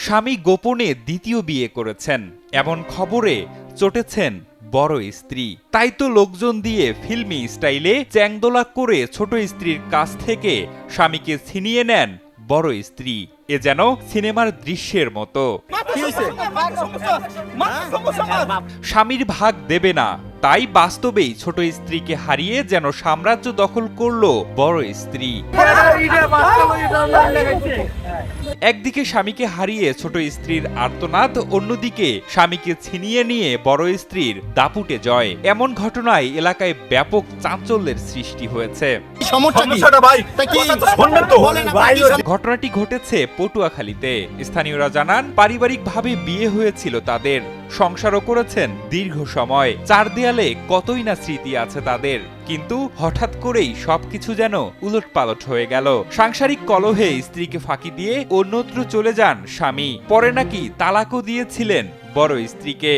স্বামী গোপনে দ্বিতীয় বিয়ে করেছেন এমন খবরে চটেছেন বড় স্ত্রী। তাই তো লোকজন দিয়ে ফিল্মি স্টাইলে চ্যাংদোলা করে ছোট স্ত্রীর কাছ থেকে স্বামীকে ছিনিয়ে নেন বড় স্ত্রী। এ যেন সিনেমার দৃশ্যের মতো। স্বামীর ভাগ দেবে না, তাই বাস্তবেই ছোট স্ত্রীকে হারিয়ে যেন সাম্রাজ্য দখল করলো বড় স্ত্রী। একদিকে স্বামীকে হারিয়ে ছোট স্ত্রীর আর্তনাদ, অন্যদিকে স্বামীকে ছিনিয়ে নিয়ে বড় স্ত্রীর দাপুটে জয়। এমন ঘটনায় এলাকায় ব্যাপক চাঞ্চল্যের সৃষ্টি হয়েছে। ঘটনাটি ঘটেছে পটুয়াখালীতে। স্থানীয়রা জানান, পারিবারিকভাবে বিয়ে হয়েছিল তাদের, সংসারও করেছেন দীর্ঘ সময়। চার দেয়ালে কতই না স্মৃতি আছে তাদের, কিন্তু হঠাৎ করেই সবকিছু যেন উলটপালট হয়ে গেল। সাংসারিক কলহে স্ত্রীকে ফাঁকি দিয়ে অন্যত্র চলে যান স্বামী। পরে নাকি তালাকও দিয়েছিলেন বড় স্ত্রীকে।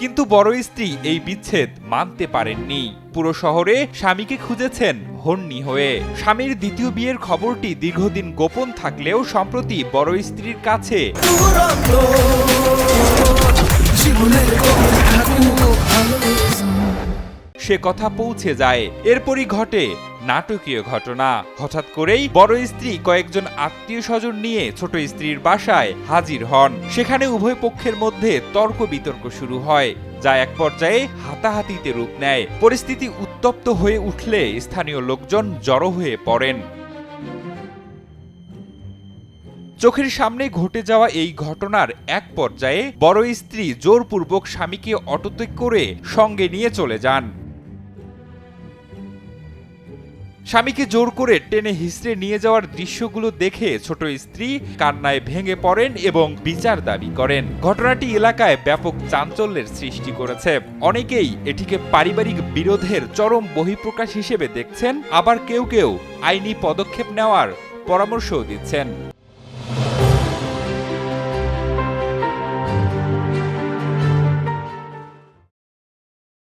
কিন্তু বড় স্ত্রী এই বিচ্ছেদ মানতে পারেননি। পুরো শহরে স্বামীকে খুঁজেছেন হন্যি হয়ে। স্বামীর দ্বিতীয় বিয়ের খবরটি দীর্ঘদিন গোপন থাকলেও সম্প্রতি বড় স্ত্রীর কাছে সে কথা পৌঁছে যায়। এরপরই ঘটে নাটকীয় ঘটনা। হঠাৎ করেই বড় স্ত্রী কয়েকজন আত্মীয় স্বজন নিয়ে ছোট স্ত্রীর বাসায় হাজির হন। সেখানে উভয় পক্ষের মধ্যে তর্ক বিতর্ক শুরু হয়, যা এক পর্যায়ে হাতাহাতিতে রূপ নেয়। পরিস্থিতি উত্তপ্ত হয়ে উঠলে স্থানীয় লোকজন জড়ো হয়ে পড়েন। চোখের সামনে ঘটে যাওয়া এই ঘটনার এক পর্যায়ে বড় স্ত্রী জোরপূর্বক স্বামীকে অটোত্যাগ করে সঙ্গে নিয়ে চলে যান। স্বামীকে জোর করে টেনে হিঁচড়ে নিয়ে যাওয়ার দৃশ্যগুলো দেখে ছোট স্ত্রী কান্নায় ভেঙে পড়েন এবং বিচার দাবি করেন। ঘটনাটি এলাকায় ব্যাপক চাঞ্চল্যের সৃষ্টি করেছে। অনেকেই এটিকে পারিবারিক বিরোধের চরম বহিঃপ্রকাশ হিসেবে দেখছেন, আবার কেউ কেউ আইনি পদক্ষেপ নেওয়ার পরামর্শও দিচ্ছেন।